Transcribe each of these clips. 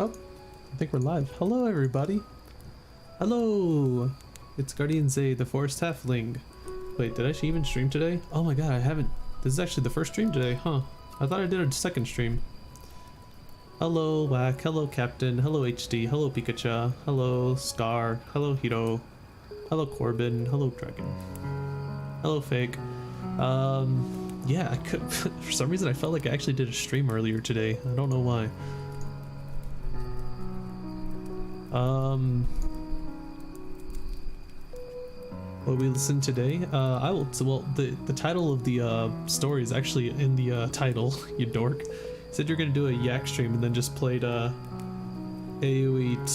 Oh, I think we're live. Hello, everybody. Hello. It's Guardian Zay, the Forest Halfling. Wait, did I even stream today? Oh my god, I haven't. This is actually the first stream today, huh? I thought I did a second stream. Hello, Whack. Hello, Captain. Hello, HD. Hello, Pikachu. Hello, Scar. Hello, Hiro. Hello, Corbin. Hello, Dragon. Hello, Fake. Yeah, I could. For some reason, I felt like I actually did a stream earlier today. I don't know why. What we listen today? I will. Well, the title of the story is actually in the title. You dork. Said you're gonna do a yak stream and then just played AoE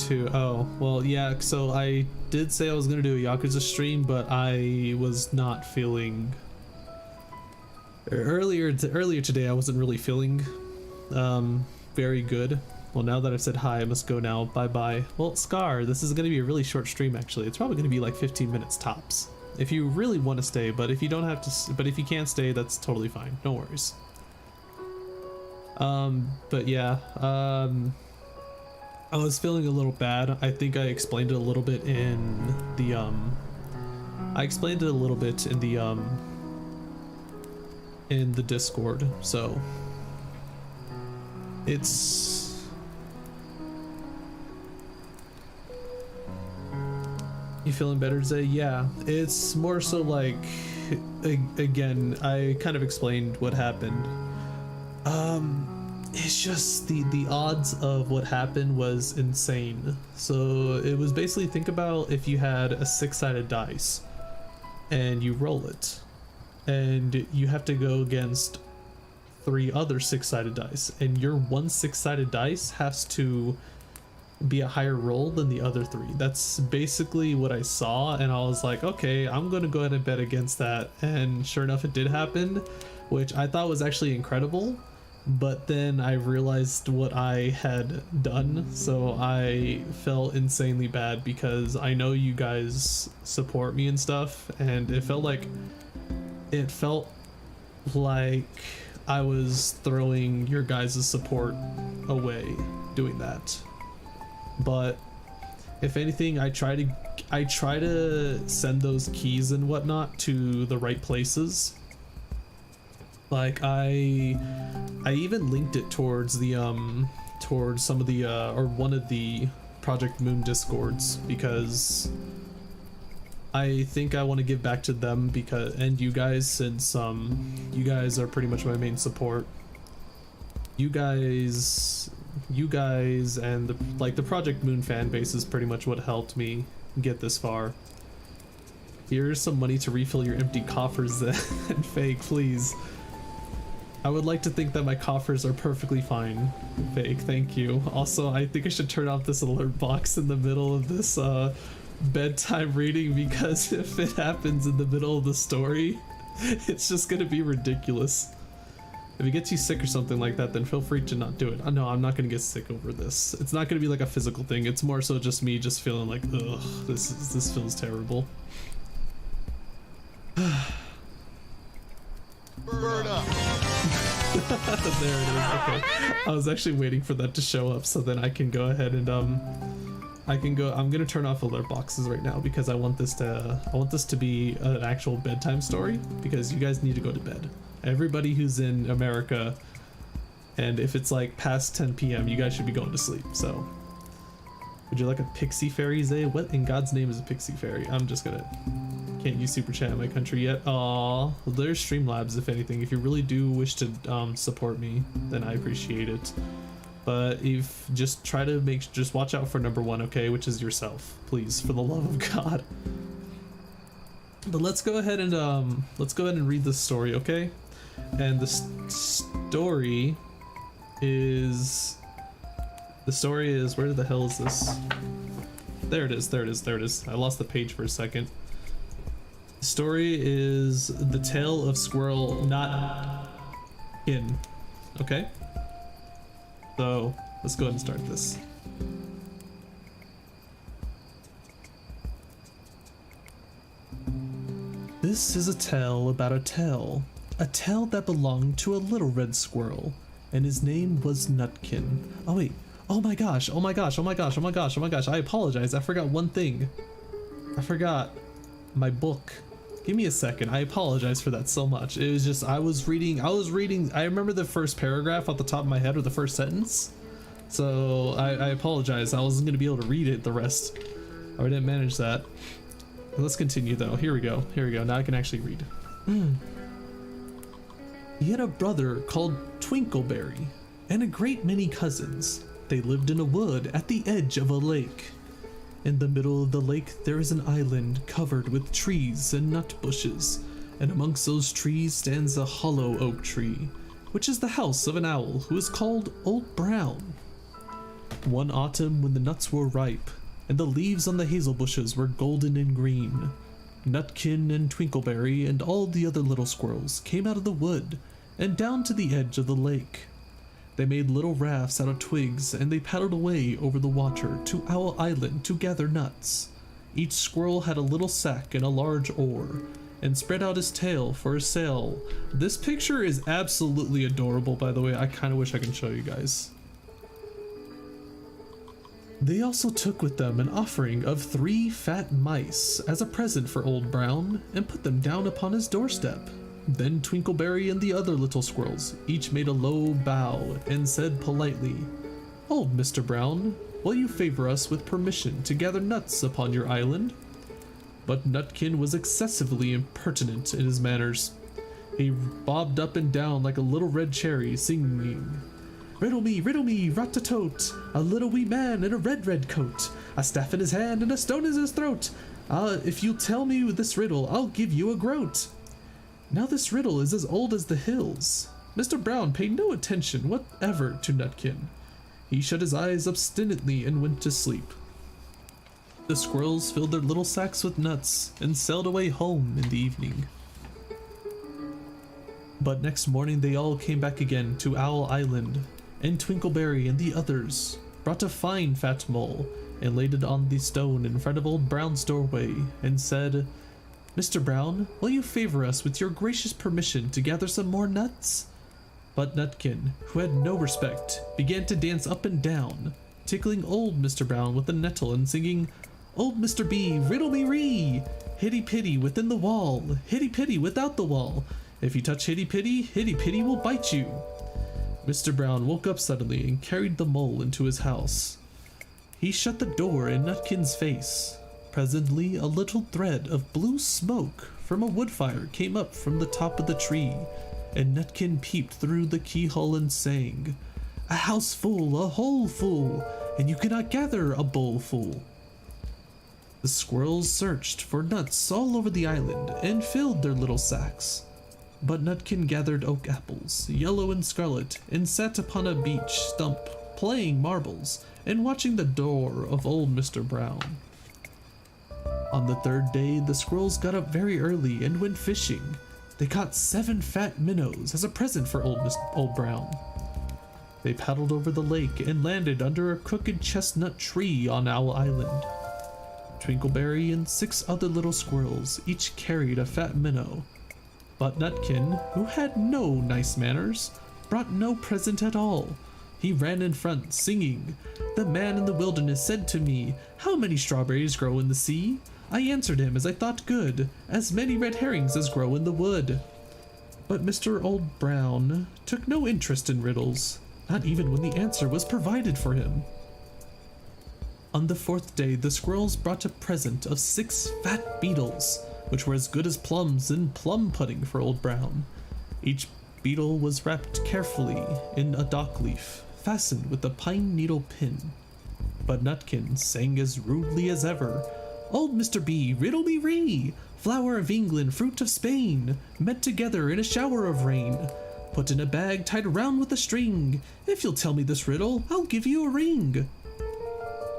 2. Oh, well, yeah. So I did say I was gonna do a Yakuza stream, but I was not feeling. Earlier today, I wasn't really feeling very good. Well, now that I've said hi, I must go now. Bye-bye. Well, Scar, this is going to be a really short stream, actually. It's probably going to be like 15 minutes tops. If you really want to stay, but if you don't have to, but if you can't stay, that's totally fine. No worries. But yeah, I was feeling a little bad. I think I explained it a little bit in the, in the Discord, so it's... You feeling better today? Yeah, it's more so like, again, I kind of explained what happened. It's just the odds of what happened was insane. So it was basically, think about if you had a 6-sided dice and you roll it and you have to go against 3 other 6-sided dice, and your one 6-sided dice has to be a higher roll than the other 3. That's basically what I saw, and I was like, okay, I'm gonna go ahead and bet against that. And sure enough, it did happen, which I thought was actually incredible. But then I realized what I had done, so I felt insanely bad because I know you guys support me and stuff, and it felt like I was throwing your guys' support away doing that. But if anything, I try to send those keys and whatnot to the right places. Like I even linked it towards the towards some of the or one of the Project Moon discords, because I think I want to give back to them, because, and you guys, since you guys are pretty much my main support. You guys and the Project Moon fan base is pretty much what helped me get this far. Here's some money to refill your empty coffers then. Fake, please. I would like to think that my coffers are perfectly fine. Fake, thank you. Also, I think I should turn off this alert box in the middle of this bedtime reading, because if it happens in the middle of the story, it's just gonna be ridiculous. If it gets you sick or something like that, then feel free to not do it. No, I'm not gonna get sick over this. It's not gonna be like a physical thing. It's more so just me just feeling like, ugh, this feels terrible. Burn up. There it is. Okay. I was actually waiting for that to show up so then I can go ahead and I'm gonna turn off alert boxes right now, because I want this to be an actual bedtime story, because you guys need to go to bed. Everybody who's in America, and if it's like past 10 p.m. you guys should be going to sleep. So would you like a pixie fairy, Zay? What in God's name is a pixie fairy? I'm just gonna... Can't use super chat in my country yet. Aw, there's Streamlabs. If anything, if you really do wish to support me, then I appreciate it. But if just try to just watch out for number 1, okay, which is yourself, please, for the love of God. But let's go ahead and read this story, okay? And the story is where the hell is this? There it is. I lost the page for a second. The story is The Tale of Squirrel NUTkin. Okay? So, let's go ahead and start this. This is a tale about a tale that belonged to a little red squirrel, and his name was NUTkin. Oh wait, Oh my gosh, oh my gosh, oh my gosh, oh my gosh, oh my gosh. I apologize. I forgot one thing. I forgot my book. Give me a second. I apologize for that so much. It was just, I was reading, I remember the first paragraph off the top of my head, or the first sentence. So I apologize. I wasn't going to be able to read it the rest. I didn't manage that. Let's continue though. Here we go. Here we go. Now I can actually read. He had a brother called Twinkleberry and a great many cousins. They lived in a wood at the edge of a lake. In the middle of the lake there is an island covered with trees and nut bushes, and amongst those trees stands a hollow oak tree, which is the house of an owl who is called Old Brown. One autumn, when the nuts were ripe and the leaves on the hazel bushes were golden and green, Nutkin and Twinkleberry and all the other little squirrels came out of the wood and down to the edge of the lake. They made little rafts out of twigs and they paddled away over the water to Owl Island to gather nuts. Each squirrel had a little sack and a large oar and spread out his tail for a sail. This picture is absolutely adorable, by the way. I kind of wish I can show you guys. They also took with them an offering of 3 fat mice as a present for Old Brown and put them down upon his doorstep. Then Twinkleberry and the other little squirrels each made a low bow and said politely, "Old Mr. Brown, will you favor us with permission to gather nuts upon your island?" But Nutkin was excessively impertinent in his manners. He bobbed up and down like a little red cherry, singing, riddle me, rat-a-tote, a little wee man in a red coat, a staff in his hand and a stone in his throat. If you tell me this riddle, I'll give you a groat." Now this riddle is as old as the hills. Mr. Brown paid no attention whatever to Nutkin. He shut his eyes obstinately and went to sleep. The squirrels filled their little sacks with nuts and sailed away home in the evening. But next morning they all came back again to Owl Island, and Twinkleberry and the others brought a fine fat mole and laid it on the stone in front of Old Brown's doorway and said, "Mr. Brown, will you favor us with your gracious permission to gather some more nuts?" But Nutkin, who had no respect, began to dance up and down, tickling old Mr. Brown with a nettle and singing, "Old Mr. B, riddle me ree, hitty-pitty within the wall, hitty-pitty without the wall. If you touch hitty-pitty will bite you." Mr. Brown woke up suddenly and carried the mole into his house. He shut the door in Nutkin's face. Presently, a little thread of blue smoke from a wood fire came up from the top of the tree, and Nutkin peeped through the keyhole and sang, "A house full, a hole full, and you cannot gather a bowl full." The squirrels searched for nuts all over the island and filled their little sacks. But Nutkin gathered oak apples, yellow and scarlet, and sat upon a beech stump, playing marbles and watching the door of old Mr. Brown. On the 3rd day, the squirrels got up very early and went fishing. They caught 7 fat minnows as a present for Old Brown. They paddled over the lake and landed under a crooked chestnut tree on Owl Island. Twinkleberry and 6 other little squirrels each carried a fat minnow. But Nutkin, who had no nice manners, brought no present at all. He ran in front, singing, "The man in the wilderness said to me, 'How many strawberries grow in the sea?' I answered him as I thought good, 'As many red herrings as grow in the wood.'" But Mr. Old Brown took no interest in riddles, not even when the answer was provided for him. On the 4th day, the squirrels brought a present of 6 fat beetles, which were as good as plums and plum pudding for Old Brown. Each beetle was wrapped carefully in a dock leaf, fastened with a pine needle pin. But Nutkin sang as rudely as ever, "Old Mr. B, riddle me ree, flower of England, fruit of Spain, met together in a shower of rain, put in a bag tied round with a string. If you'll tell me this riddle, I'll give you a ring."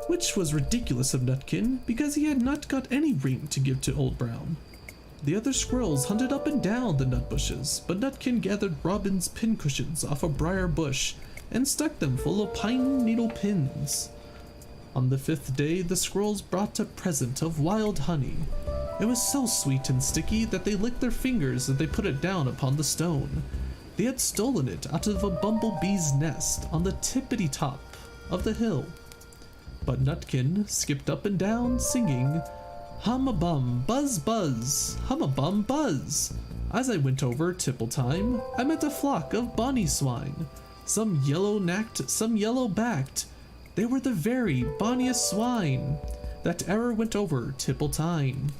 Which was ridiculous of Nutkin, because he had not got any ring to give to Old Brown. The other squirrels hunted up and down the nut bushes, but Nutkin gathered robin's pincushions off a briar bush and stuck them full of pine needle pins. On the 5th day, the squirrels brought a present of wild honey. It was so sweet and sticky that they licked their fingers as they put it down upon the stone. They had stolen it out of a bumblebee's nest on the tippity top of the hill. But Nutkin skipped up and down, singing, hum-a-bum, buzz, buzz, hum-a-bum, buzz. As I went over Tipple Time, I met a flock of bonny swine, some yellow-nacked, some yellow-backed. They were the very bonniest swine that e'er went over Tipple Time.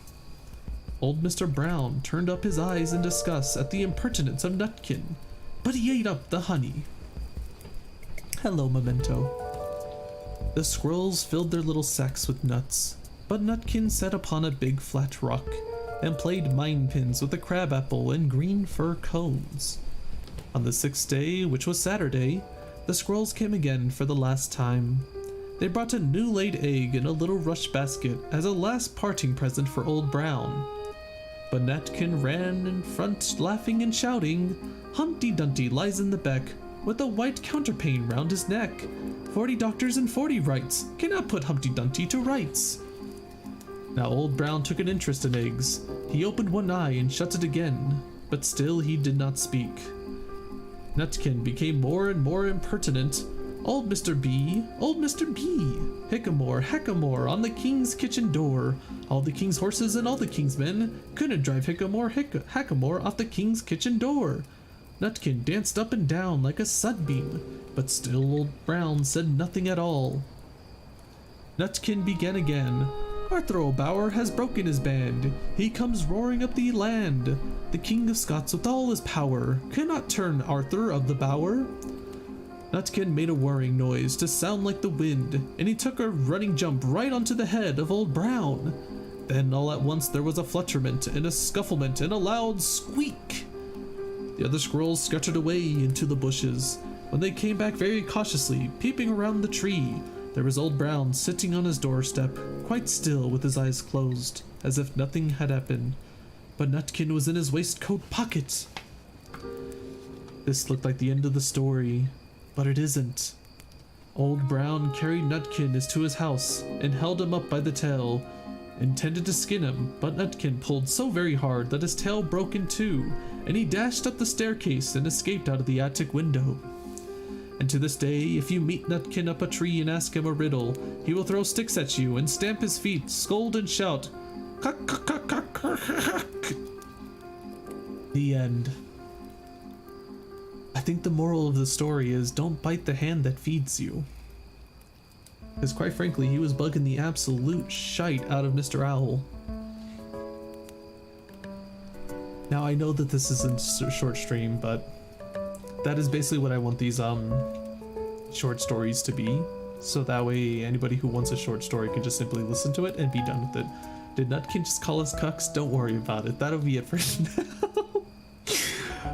Old Mr. Brown turned up his eyes in disgust at the impertinence of Nutkin, but he ate up the honey. Hello, Memento. The squirrels filled their little sacks with nuts, but Nutkin sat upon a big flat rock and played mine pins with a crabapple and green fir cones. On the 6th day, which was Saturday, the squirrels came again for the last time. They brought a new laid egg in a little rush basket as a last parting present for Old Brown. But Nutkin ran in front, laughing and shouting, Humpty Dumpty lies in the beck, with a white counterpane round his neck. 40 doctors and 40 wrights cannot put Humpty Dumpty to rights. Now Old Brown took an interest in eggs. He opened one eye and shut it again, but still he did not speak. Nutkin became more and more impertinent. Old Mr. B, old Mr. B, hickamore, hackamore on the king's kitchen door. All the king's horses and all the king's men couldn't drive hickamore, hackamore off the king's kitchen door. Nutkin danced up and down like a sunbeam, but still Old Brown said nothing at all. Nutkin began again. Arthur O'Bower has broken his band. He comes roaring up the land. The King of Scots with all his power cannot turn Arthur of the Bower. Nutkin made a whirring noise to sound like the wind, and he took a running jump right onto the head of Old Brown. Then all at once there was a flutterment and a scufflement and a loud squeak. The other squirrels scuttered away into the bushes. When they came back very cautiously, peeping around the tree, there was Old Brown sitting on his doorstep, quite still with his eyes closed, as if nothing had happened. But Nutkin was in his waistcoat pocket. This looked like the end of the story, but it isn't. Old Brown carried Nutkin to his house and held him up by the tail, intended to skin him, but Nutkin pulled so very hard that his tail broke in two, and he dashed up the staircase and escaped out of the attic window. And to this day, if you meet Nutkin up a tree and ask him a riddle, he will throw sticks at you and stamp his feet, scold and shout, "Cuck, cuck, cuck, cuck, cuck, cuck." The end. I think the moral of the story is don't bite the hand that feeds you. Because quite frankly, he was bugging the absolute shite out of Mr. Owl. Now I know that this isn't a short stream, but that is basically what I want these short stories to be. So that way anybody who wants a short story can just simply listen to it and be done with it. Did Nutkin just call us cucks? Don't worry about it. That'll be it for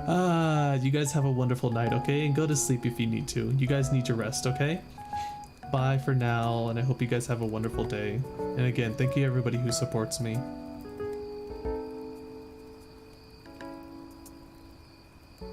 now. You guys have a wonderful night, okay? And go to sleep if you need to. You guys need your rest, okay? Bye for now, and I hope you guys have a wonderful day. And again, thank you everybody who supports me.